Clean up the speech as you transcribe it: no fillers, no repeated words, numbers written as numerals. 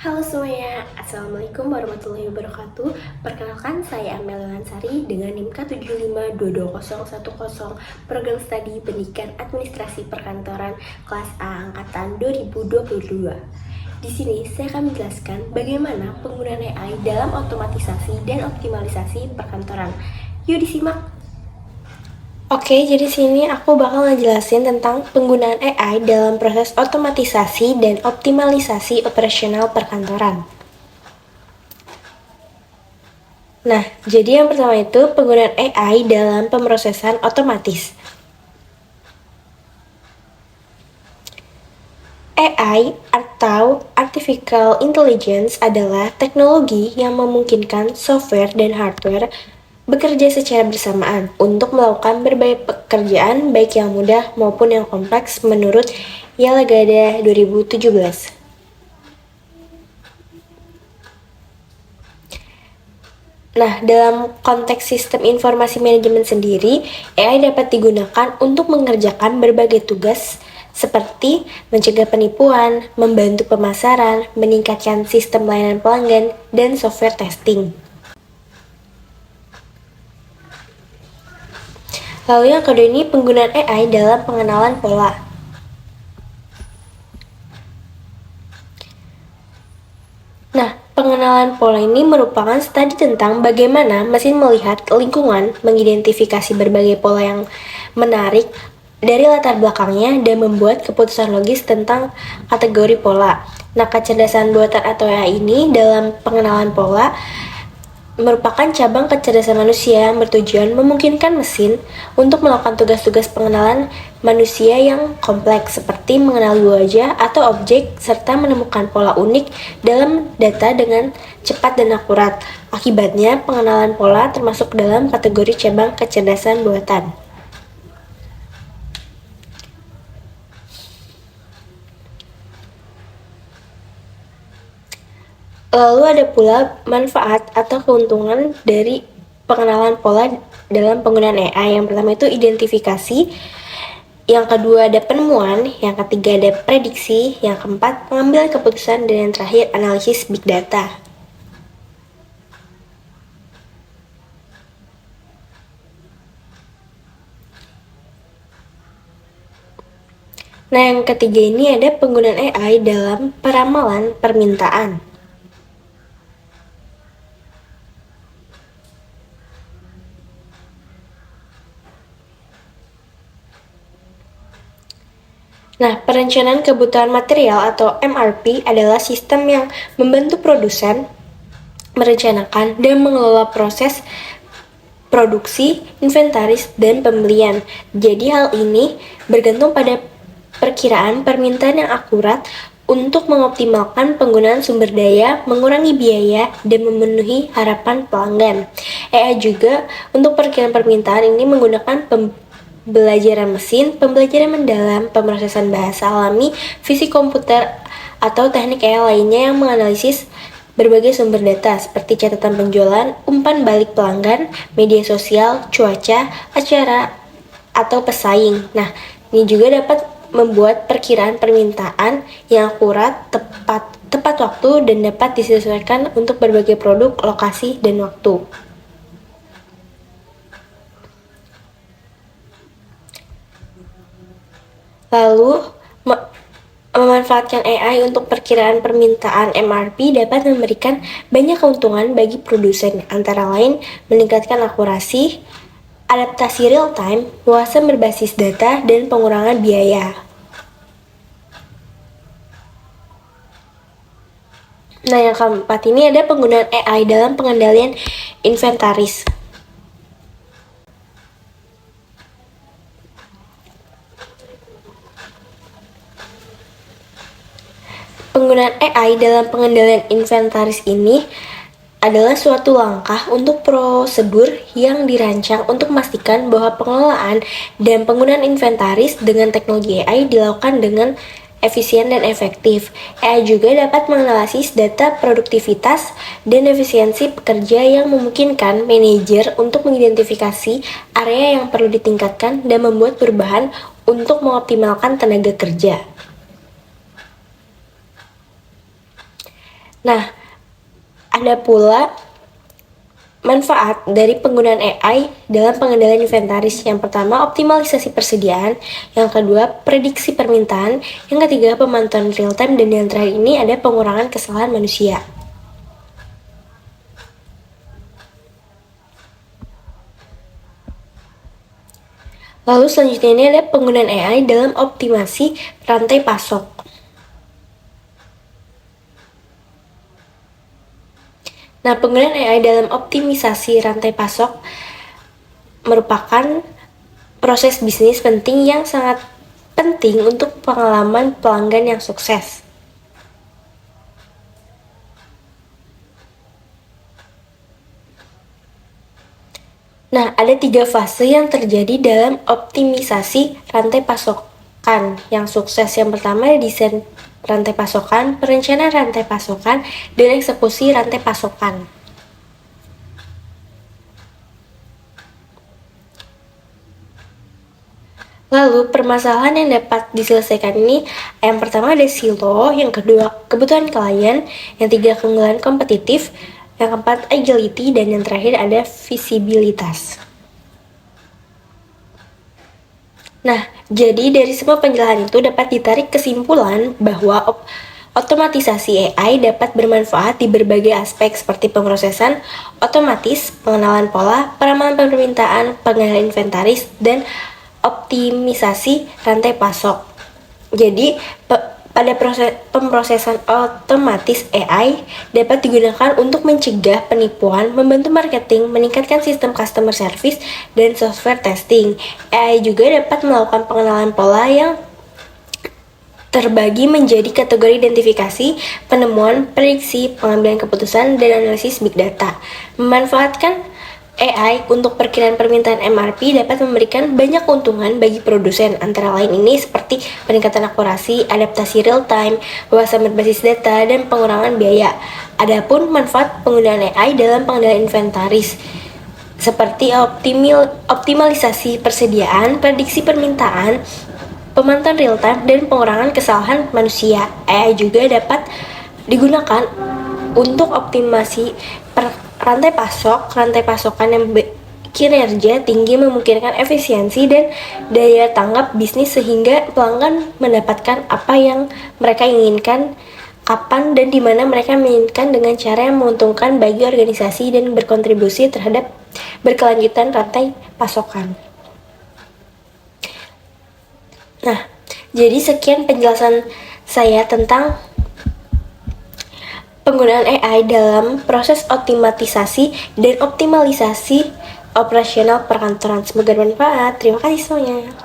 Halo semuanya, Assalamualaikum warahmatullahi wabarakatuh. Perkenalkan, saya Amelia Lansari dengan NIM K75220110, Program Studi Pendidikan Administrasi Perkantoran kelas A angkatan 2022. Di sini saya akan menjelaskan bagaimana penggunaan AI dalam otomatisasi dan optimalisasi perkantoran. Yuk disimak. Oke, jadi sini aku bakal ngejelasin tentang penggunaan AI dalam proses otomatisasi dan optimalisasi operasional perkantoran. Nah, jadi yang pertama itu penggunaan AI dalam pemrosesan otomatis. AI atau Artificial Intelligence adalah teknologi yang memungkinkan software dan hardware bekerja secara bersamaan untuk melakukan berbagai pekerjaan baik yang mudah maupun yang kompleks menurut Yalagada 2017. Nah, dalam konteks sistem informasi manajemen sendiri, AI dapat digunakan untuk mengerjakan berbagai tugas seperti mencegah penipuan, membantu pemasaran, meningkatkan sistem layanan pelanggan, dan software testing. Lalu yang kedua ini penggunaan AI dalam pengenalan pola. Nah, pengenalan pola ini merupakan studi tentang bagaimana mesin melihat lingkungan, mengidentifikasi berbagai pola yang menarik dari latar belakangnya dan membuat keputusan logis tentang kategori pola. Nah, kecerdasan buatan atau AI ini dalam pengenalan pola merupakan cabang kecerdasan manusia yang bertujuan memungkinkan mesin untuk melakukan tugas-tugas pengenalan manusia yang kompleks seperti mengenali wajah atau objek serta menemukan pola unik dalam data dengan cepat dan akurat. Akibatnya, pengenalan pola termasuk dalam kategori cabang kecerdasan buatan. Lalu ada pula manfaat atau keuntungan dari pengenalan pola dalam penggunaan AI. Yang pertama itu identifikasi, yang kedua ada penemuan, yang ketiga ada prediksi, yang keempat pengambilan keputusan, dan yang terakhir analisis big data. Nah, yang ketiga ini ada penggunaan AI dalam peramalan permintaan. Nah, perencanaan kebutuhan material atau MRP adalah sistem yang membantu produsen merencanakan dan mengelola proses produksi, inventaris, dan pembelian. Jadi hal ini bergantung pada perkiraan permintaan yang akurat untuk mengoptimalkan penggunaan sumber daya, mengurangi biaya, dan memenuhi harapan pelanggan. AI juga untuk perkiraan permintaan ini menggunakan pembelajaran mesin, pembelajaran mendalam, pemrosesan bahasa alami, fisik komputer, atau teknik AI lainnya yang menganalisis berbagai sumber data seperti catatan penjualan, umpan balik pelanggan, media sosial, cuaca, acara, atau pesaing. Nah, ini juga dapat membuat perkiraan permintaan yang akurat, tepat waktu, dan dapat disesuaikan untuk berbagai produk, lokasi, dan waktu. Lalu, memanfaatkan AI untuk perkiraan permintaan MRP dapat memberikan banyak keuntungan bagi produsen, antara lain meningkatkan akurasi, adaptasi real-time, wawasan berbasis data, dan pengurangan biaya. Nah, yang keempat ini ada penggunaan AI dalam pengendalian inventaris. Penggunaan AI dalam pengendalian inventaris ini adalah suatu langkah untuk prosedur yang dirancang untuk memastikan bahwa pengelolaan dan penggunaan inventaris dengan teknologi AI dilakukan dengan efisien dan efektif. AI juga dapat menganalisis data produktivitas dan efisiensi pekerja yang memungkinkan manajer untuk mengidentifikasi area yang perlu ditingkatkan dan membuat perubahan untuk mengoptimalkan tenaga kerja. Nah, ada pula manfaat dari penggunaan AI dalam pengendalian inventaris. Yang pertama, optimalisasi persediaan. Yang kedua, prediksi permintaan. Yang ketiga, pemantauan real time. Dan yang terakhir ini ada pengurangan kesalahan manusia. Lalu selanjutnya ini ada penggunaan AI dalam optimasi rantai pasok. Nah, penggunaan AI dalam optimisasi rantai pasok merupakan proses bisnis penting yang sangat penting untuk pengalaman pelanggan yang sukses. Nah, ada 3 fase yang terjadi dalam optimisasi rantai pasokan yang sukses. Yang pertama, desain rantai pasokan, perencanaan rantai pasokan, dan eksekusi rantai pasokan. Lalu, permasalahan yang dapat diselesaikan ini, yang pertama ada silo, yang kedua kebutuhan klien, yang tiga keunggulan kompetitif, yang keempat agility, dan yang terakhir ada visibilitas. Nah, jadi dari semua penjelasan itu dapat ditarik kesimpulan bahwa otomatisasi AI dapat bermanfaat di berbagai aspek seperti pemrosesan otomatis, pengenalan pola, peramalan permintaan, pengendalian inventaris, dan optimisasi rantai pasok. Jadi, pada proses pemrosesan otomatis AI dapat digunakan untuk mencegah penipuan, membantu marketing, meningkatkan sistem customer service, dan software testing. AI juga dapat melakukan pengenalan pola yang terbagi menjadi kategori identifikasi, penemuan, prediksi, pengambilan keputusan, dan analisis big data. Memanfaatkan AI untuk perkiraan permintaan MRP dapat memberikan banyak keuntungan bagi produsen, antara lain ini seperti peningkatan akurasi, adaptasi real time, wawasan berbasis data, dan pengurangan biaya. Adapun manfaat penggunaan AI dalam pengendalian inventaris seperti optimalisasi persediaan, prediksi permintaan, pemantauan real time, dan pengurangan kesalahan manusia. AI juga dapat digunakan untuk optimasi rantai pasokan yang kinerja tinggi memungkinkan efisiensi dan daya tanggap bisnis sehingga pelanggan mendapatkan apa yang mereka inginkan, kapan dan di mana mereka menginginkan dengan cara yang menguntungkan bagi organisasi dan berkontribusi terhadap berkelanjutan rantai pasokan. Nah, jadi sekian penjelasan saya tentang penggunaan AI dalam proses otomatisasi dan optimalisasi operasional perkantoran. Semoga bermanfaat. Terima kasih semuanya.